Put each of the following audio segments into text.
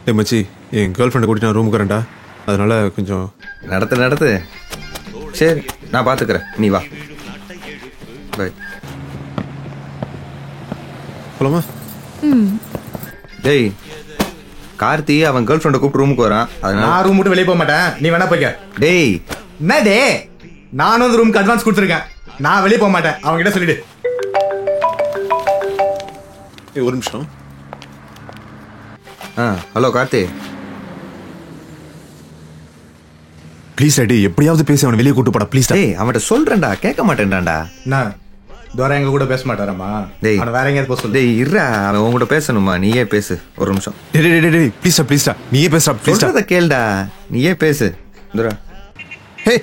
டே மச்சி, என் கேர்ள் ஃப்ரெண்டை கூட்டி நான் ரூமுக்கு வரேன்டா. அதனால கொஞ்சம் நடத்து. சரி, நான் பார்த்துக்கிறேன், நீ வா. பை. போலாமா? டேய், கார்த்தி அவன் கேர்ள் ஃப்ரெண்டை கூப்பிட்டு ரூமுக்கு வரான். அதனால நான் ரூம் விட்டு வெளியே போக மாட்டேன், நீ வேணா போய்க்க. டேய் என்ன டே, நானும் அந்த ரூமுக்கு அட்வான்ஸ் கொடுத்துருக்கேன், நான் வெளியே போக மாட்டேன், அவங்க கிட்ட சொல்லிடு. ஒரு நிமிஷம். ஹலோ கார்த்தி. ப்ளீஸ் ரெடி, எப்படியாவது பேசி அவனை வெளியே கூட்டு போடா ப்ளீஸ். டேய் அவன்கிட்ட சொல்றேன்டா, கேட்க மாட்டேன்டான்டா. என்ன துரை எங்க கூட பேச மாட்டாராமா? டேய் அவனை வேற எங்கேயாவது போக சொல்லு. டேய் இருடா, அவன் உங்ககிட்ட பேசணுமா? நீயே பேசு ஒரு நிமிஷம். டேய் ப்ளீஸ்டா ப்ளீஸ்டா, நீயே பேசுடா ப்ளீஸ்டா. சொல்றத கேளுடா, நீயே பேசு. துரா. ஹே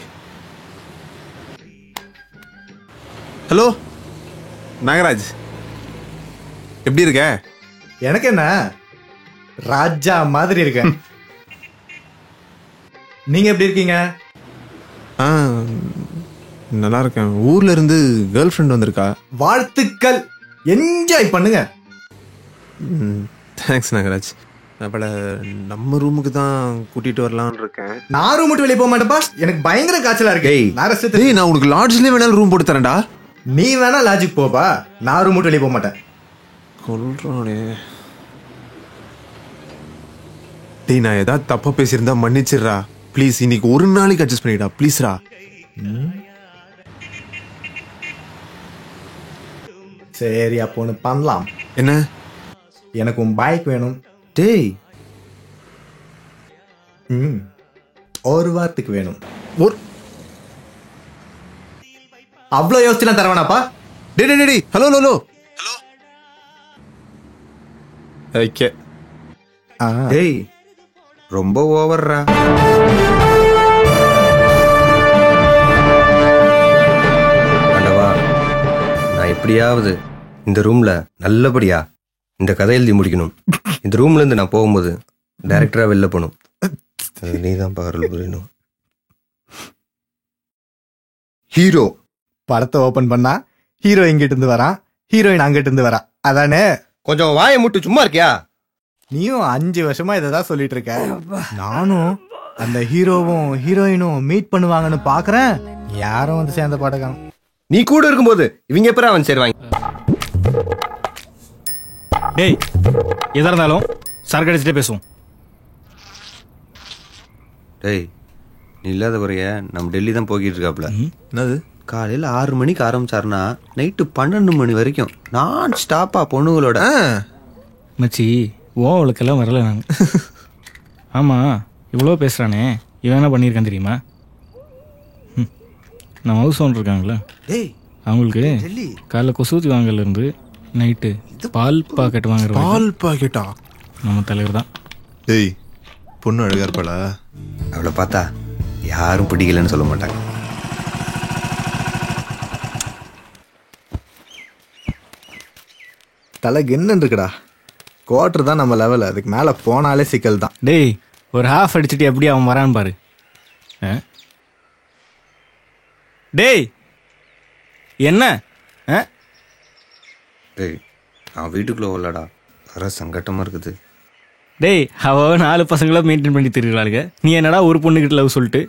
ஹலோ நாகராஜ், எப்படி இருக்க? எனக்கு என்ன, ராஜா மாதிரி இருக்கேன். நீங்க எப்படி இருக்கீங்க? நல்லா இருக்கேன். ஊர்ல இருந்து கேர்ள் ஃப்ரெண்ட் வந்திருக்கா. வாழ்த்துக்கள், என்ஜாய் பண்ணுங்க. தேங்க்ஸ் நாகராஜ். அவளை நம்ம ரூமுக்கு தான் கூட்டிட்டு வரலான்னு இருக்கேன். நான் ரூம் விட்டு வெளியே போக மாட்டேப்பா, எனக்கு பயங்கர காய்ச்சலா இருக்கு. டேய் நான் உனக்கு லாட்ஜ்லயே வேணாலும் ரூம் போட்டு தரேன்டா. நீ வேணா லாஜிக் போப்பா, நான் ரூம் விட்டு வெளியே போக மாட்டேன். சொல்றானே. டேய் நான் ஏதாவது தப்பா பேசியிருந்தா மன்னிச்சிடுறா ப்ளீஸ். இன்னைக்கு ஒரு நாளைக்கு அட்ஜஸ்ட் பண்ணிடா ப்ளீஸ்ரா. சரி அப்போ ஒன்று பண்ணலாம். என்ன? எனக்கு உன் பைக் வேணும். டேய் ஒரு வாரத்துக்கு வேணும். ஒரு அவ்வளோ யோசிச்சுலாம் தரவேனாப்பா. டேய் ஹலோ ஹலோ ஹலோ. ஓகே. டேய் ரொம்ப ஓவர்ரா. ஆண்டவா, நான் எப்படியாவது இந்த ரூம்ல நல்லபடியா இந்த கதை எழுதி முடிக்கணும். இந்த ரூம்ல இருந்து நான் போகும்போது டைரக்டரா வெளில போகணும். நீதான் பாருள் புரியணும். ஹீரோ படத்தை ஓபன் பண்ணா ஹீரோ இங்கிட்டு இருந்து வரான், ஹீரோயின் அங்கிட்டு இருந்து வரா, அதானே? கொஞ்சம் வாயை முட்டு சும்மா இருக்கியா? நீயும் 5 வருஷமா இததான் சொல்லிட்டு இருக்க. நானும் அந்த ஹீரோவும் ஹீரோயினும் மீட் பண்ணுவாங்கன்னு பாக்குறேன், யாரும் வந்து சேர்ந்த பாடகம். நீ கூட இருக்கும்போது இவங்க எப்பறம் அவன் சேருவாங்க? டேய் எதா இருந்தாலும் சரக்கு அடிச்சுட்டே பேசுவோம். டேய் நீ இல்லாத குறைய நம்ம டெல்லி தான் போய்கிட்டு இருக்காப்ல. என்னது? காலையில் 6 மணிக்கு ஆரம்பிச்சாருன்னா நைட்டு 12 மணி வரைக்கும் நான் ஸ்டாப்பா பொண்ணுங்களோட. மச்சி ஓ அவளுக்கெல்லாம் வரல நான். ஆமாம் இவ்வளோ பேசுகிறானே, இவன் என்ன பண்ணியிருக்கான் தெரியுமா? நம்ம ஹவுஸ் ஓனர் இருக்காங்களா, அவங்களுக்கு காலைல கொசூத்தி வாங்கலேருந்து நைட்டு பால் பாக்கெட் வாங்குற. பால் பாக்கெட்டா? நம்ம தலைவர் தான். டேய் பொண்ணு அழகா இருப்பாளா? அவளை பார்த்தா யாரும் பிடிக்கலன்னு சொல்ல மாட்டாங்க. தலைக்கு என்ன இருக்குடா, குவார்டர் தான் நம்ம லெவல், அதுக்கு மேலே போனாலே சிக்கல் தான். டேய் ஒரு ஹாஃப் அடிச்சுட்டு எப்படி அவன் வரான்னு பாரு. டேய் என்ன? டேய் நான் வீட்டுக்குள்ளே வரலடா, வர சங்கட்டமாக இருக்குது. டேய் அவ 4 பசங்கள மெயின்டைன் பண்ணி தெரியுறாளுங்க, நீ என்னடா ஒரு பொண்ணுகிட்ட லவ் சொல்லிட்டு?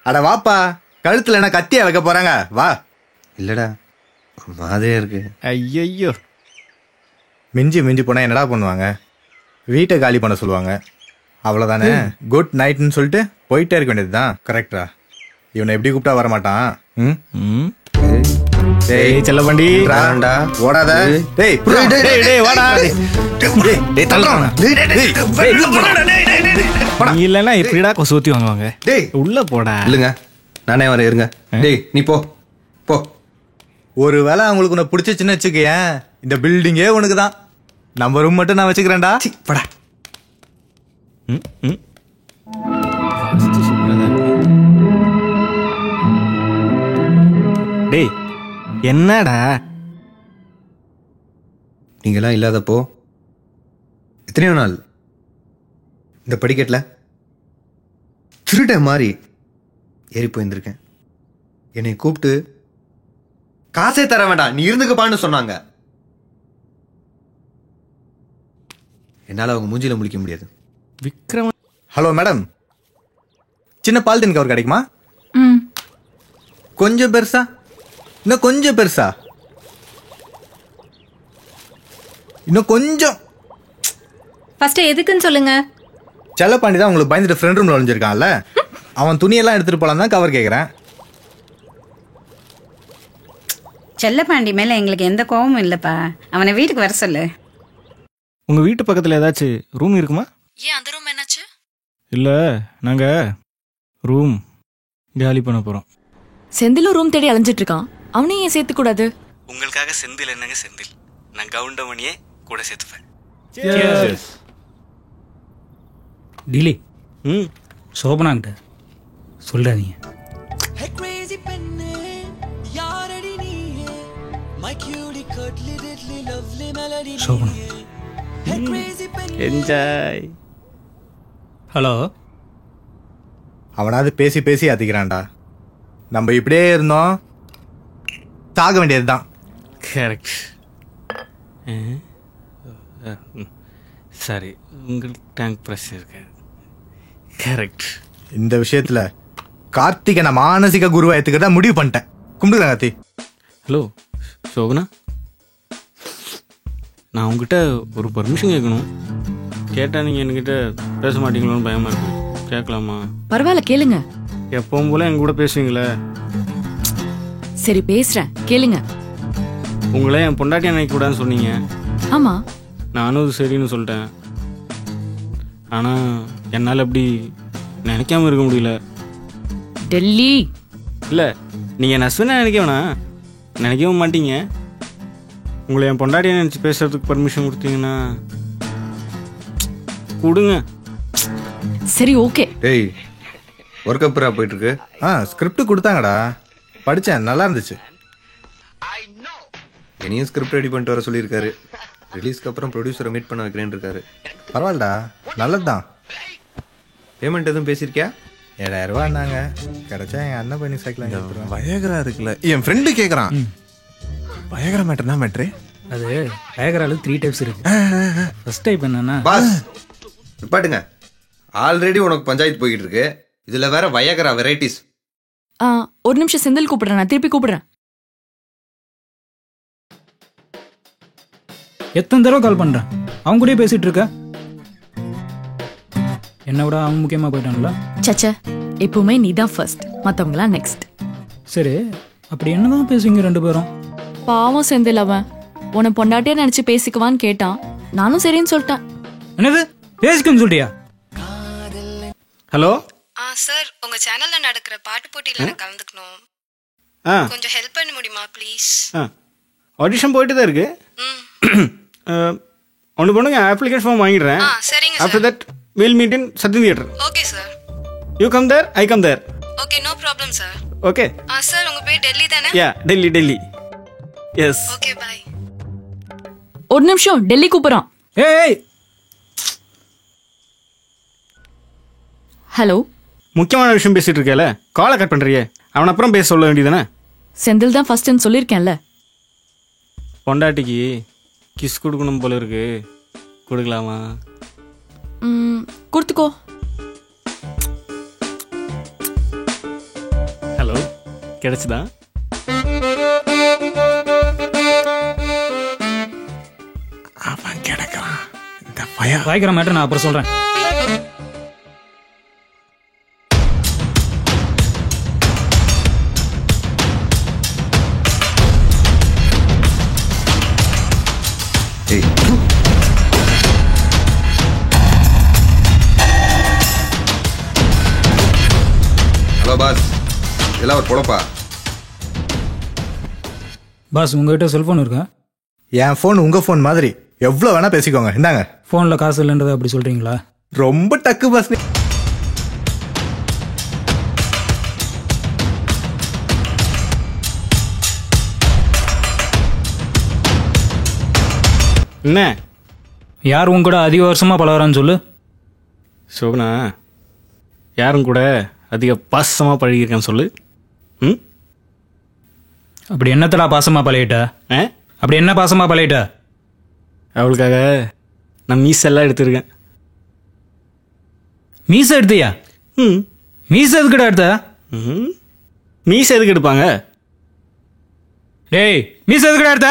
அட வாப்பா, கழுத்துல என்ன கத்தியா வைக்க போறாங்க, வா. இல்லடா ஒரு மாதிரியா இருக்கு. ஐயோ மிஞ்சி மிஞ்சி போனா என்னடா பண்ணுவாங்க, வீட்டை காலி பண்ண சொல்லுவாங்க, அவ்வளவுதானே. குட் நைட்னு சொல்லிட்டு போயிட்டே இருக்க வேண்டியதுதான். கரெக்டா? இவனை எப்படி கூப்பிட்டா வர மாட்டான். டேய் செல்ல வண்டி ஓடாத. டேய் டேய் வாடா. டேய் தள்ளுறானே. நீ இல்லைன்னா எப்படிடா கொசூத்தி வாங்குவாங்க? டேய் உள்ள போடா. இல்லைங்க நானே வரேன், இருங்க. டேய் நீ போ போ. ஒரு வேளை அவங்களுக்கு உன்னை பிடிச்சிச்சுன்னு வச்சுக்கேன், இந்த பில்டிங்கே உனக்கு தான். நம்ம ரூம் மட்டும் நான் வச்சுக்கிறேன்டா. படா. டேய் என்னடா நீங்களாம் இல்லாதப்போ எத்தனையோ நாள் இந்த படிக்கட்டில் திருட மாதிரி ஏறி போயிருந்திருக்கேன். என்னை கூப்பிட்டு காசே தர வேண்டாம் நீ இருந்துக்கப்பான்னு சொன்னாங்க. என்னால் அவங்க மூஞ்சில முழிக்க முடியாது. விக்ரம் ஹலோ மேடம், சின்ன பாலித்தீன் கவர் கிடைக்குமா? ம் கொஞ்சம் பெருசா? இன்னும் கொஞ்சம் பெருசா? இன்னும் கொஞ்சம். ஃபர்ஸ்ட் எதுக்குன்னு சொல்லுங்க. செல்லப்பாண்டி தான் உங்களுக்கு பயந்துட்டு ஃப்ரெண்ட் ரூம்ல ஒளிஞ்சிருக்கான்ல, அவன் துணியெல்லாம் எடுத்துட்டு போலாம் தான் கவர் கேட்குறேன். செல்லப்பாண்டி மேல எங்களுக்கு எந்த கோவமும் இல்லப்பா. அவனை வீட்டுக்கு வர சொல்லு. உங்க வீட்டு பக்கத்துல ஏதாச்சும் ரூம் இருக்குமா? ஏன் அந்த ரூம் என்னாச்சு? இல்ல நாங்க ரூம் காலி பண்ண போறோம். செந்திலும் ரூம் தேடி அலைஞ்சிட்டு இருக்கான். அவனையும் ஏன் சேர்த்து கூடாது? உங்களுக்காக செந்தில் என்னங்க செந்தில், நான் கவுண்டமணியே கூட சேர்த்துப்பேன். டிலி ம் சோபனாங்கிட்ட சொல்றாதீங்க. சோபனா என்ஜாய். ஹலோ. அவனாவது பேசி பேசி அதிக்கிறான்டா. நம்ம இப்படியே இருந்தோம் சாக வேண்டியதுதான். கரெக்ட். சரி, உங்களுக்கு டேங்க் ப்ரெஷர் இருக்கு. கரெக்ட். இந்த விஷயத்துல கார்த்திகை நான் மானசிக குருவா ஏத்துக்கிறதா முடிவு பண்ணிட்டேன். கும்பிடுறேன் கார்த்தி. ஹலோ சோபனா, நான் உங்ககிட்ட ஒரு பர்மிஷன் கேட்கணும். கேட்டால் நீங்கள் என்கிட்ட பேச மாட்டீங்களோன்னு பயமாக இருக்கு. கேட்கலாமா? பரவாயில்ல கேளுங்க. எப்பவும் போல எங்க கூட பேசுவீங்களே. சரி பேசுறேன் கேளுங்க. உங்களே என் பொண்டாட்டி நினைக்க கூடாதுன்னு சொன்னீங்க. ஆமா நானும் அது சரின்னு சொல்லிட்டேன். ஆனால் என்னால் அப்படி நினைக்காம இருக்க முடியல. டெல்லி இல்லை, நீங்கள் என் ஹஸ்பண்டாக நினைக்க வேணாம், நினைக்கவும் மாட்டீங்க. உங்களை என் பொண்டாட்டியை நினச்சி பேசுறதுக்கு பர்மிஷன் கொடுத்தீங்கன்னா கொடுங்க. சரி ஓகே. டேய், ஒர்க் அப்புறா போயிட்டு இருக்கு. ஸ்கிரிப்ட் கொடுத்தாங்கடா, படித்தேன், நல்லா இருந்துச்சு. என்னையும் ஸ்கிரிப்ட் ரெடி பண்ணிட்டு வர சொல்லியிருக்காரு. ரிலீஸ்க்கு அப்புறம் ப்ரொடியூசரை மீட் பண்ண வைக்கிறேன்னு இருக்காரு. பரவாயில்லடா, நல்லதுதான். பேமெண்ட் எதுவும் பேசியிருக்கியா? 7000 ரூபான்னாங்க. கிடைச்சா என் அண்ணன் பண்ணி சைக்கிள் வயகரா இருக்குல்ல, என் ஃப்ரெண்டு கேட்குறான். வயகரா மேட்டர்னா மேட்ரு அது வயகரால 3 டைப்ஸ் இருக்கு. ஃபர்ஸ்ட் டைப் என்னன்னா, பாஸ் நிப்பாட்டுங்க. ஆல்ரெடி உனக்கு பஞ்சாயத்து போய்கிட்டு இருக்கு, இதுல வேற வயகரா வெரைட்டிஸ். ஒரு நிமிஷம் செந்தில் கூப்பிடுறேன், நான் திருப்பி கூப்பிடுறேன். எத்தனை தடவை கால் பண்றேன், அவங்க கூடயே பேசிட்டு இருக்க. என்ன விட அவங்க முக்கியமா போயிட்டான்ல. சச்சா, எப்பவுமே நீ தான் ஃபர்ஸ்ட், மத்தவங்களாம் நெக்ஸ்ட். சரி, அப்படி என்னதான் பேசுவீங்க 2 பேரும்? பாவம் செந்தில், அவன் உன்னை பொண்டாட்டியா நினைச்சு பேசிக்குவான்னு கேட்டான். நானும் சரின்னு சொல்லிட்டேன். என்னது பேசிக்கன்னு சொல்லிட்டியா? ஹலோ சார், உங்க சேனல்ல நடக்கிற பாட்டு போட்டியில நான் கலந்துக்கணும். ஆ கொஞ்சம் ஹெல்ப் பண்ண முடியுமா ப்ளீஸ்? ஆடிஷன் போயிட்டு தான் இருக்கு. ஒன்று பண்ணுங்க, அப்ளிகேஷன் ஃபார்ம் வாங்கிடுறேன். சரிங்க after that will meet in Sathyam theatre. Okay sir. You come there, I come there. Okay, no problem sir. Okay. Sir, உங்க பேர் டெல்லி தானே? Yeah, Delhi Delhi. Yes. Okay, bye. ஒரு நிமிஷம், டெல்லி கூப்பிடுறான். ஏய், ஹலோ. முக்கியமான விஷயம் பேசிட்டு இருக்கேல, காலை கட் பண்றியே. அவன் அப்புறம் பேச சொல்ல வேண்டியதானே? செந்தில் தான் ஃபர்ஸ்ட்னு சொல்லியிருக்கேன்ல. பொண்டாட்டிக்கு கிஸ் கொடுக்கணும் போல இருக்கு, கொடுக்கலாமா? கொடுத்துக்கோ. ஹலோ, கிடைச்சதா? அவன் கிடக்குறான். இந்த வாய்க்கிற மேட்டர் நான் அப்புறம் சொல்றேன். ஹலோ பாஸ், இதெல்லாம் ஒரு பொழப்பா? பாஸ், உங்ககிட்ட செல்போன் இருக்கா? என் ஃபோன் உங்க ஃபோன் மாதிரி, எவ்வளோ வேணா பேசிக்கோங்க. இந்தாங்க. ஃபோனில் காசு இல்லைன்றதை அப்படி சொல்றீங்களா? ரொம்ப டக்கு பாஸ். என்ன யார் உங்க கூட அதிக வருஷமா பழகுறான்னு சொல்லு. சோபனா, யாரும் கூட அதிக பாசமாக பழகிருக்கான்னு சொல்லு. ம், அப்படி என்னத்தடா பாசமா பழகிட்ட? ஆ, அப்படி என்ன பாசமா பழகிட்ட? அவளுக்காக நான் மீசெல்லாம் எடுத்திருக்கேன். மீசை எடுத்தியா? ம் மீசை எதுக்குடா எடுத்த? ம் மீசை எதுக்கு எடுப்பாங்க? டேய் மீசை எதுக்குடா எடுத்த?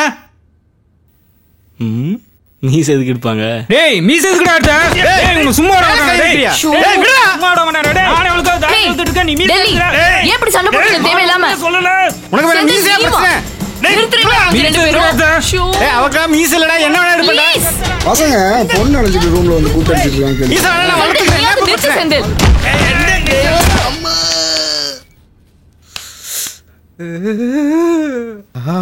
ம் மீசை எதுக்கு எடுப்பாங்க? டேய் மீசை எதுக்குடா எடுத்த? டேய் உன்னை சும்மா விட மாட்டாங்க. டேய் டேய் விடுடா. சும்மா விட மாட்டாங்க. டேய் நானே அவளுக்கு தாடி எடுத்துட்டு இருக்க, நீ மீசை டெல்லி, எடுத்துற. ஏன் இப்படி சண்டை போடுறீங்க தேவையில்லாம? சொல்லல. உனக்கு வேற செந்தில், மீசையா நீ வா. பிரச்சனை? நிறுத்துறீங்களா அவங்க ரெண்டு பேரும்? ஷோ. அவக்கா மீசை இல்லடா, என்ன வேணா எடுப்படா. Please. பசங்க பொண்ணு அழைச்சிட்டு ரூம்ல வந்து கூட்டடிச்சிட்டு இருக்காங்க. மீசை வேணா செந்தில், நீயாவது நிறுத்து செந்தில். ஆ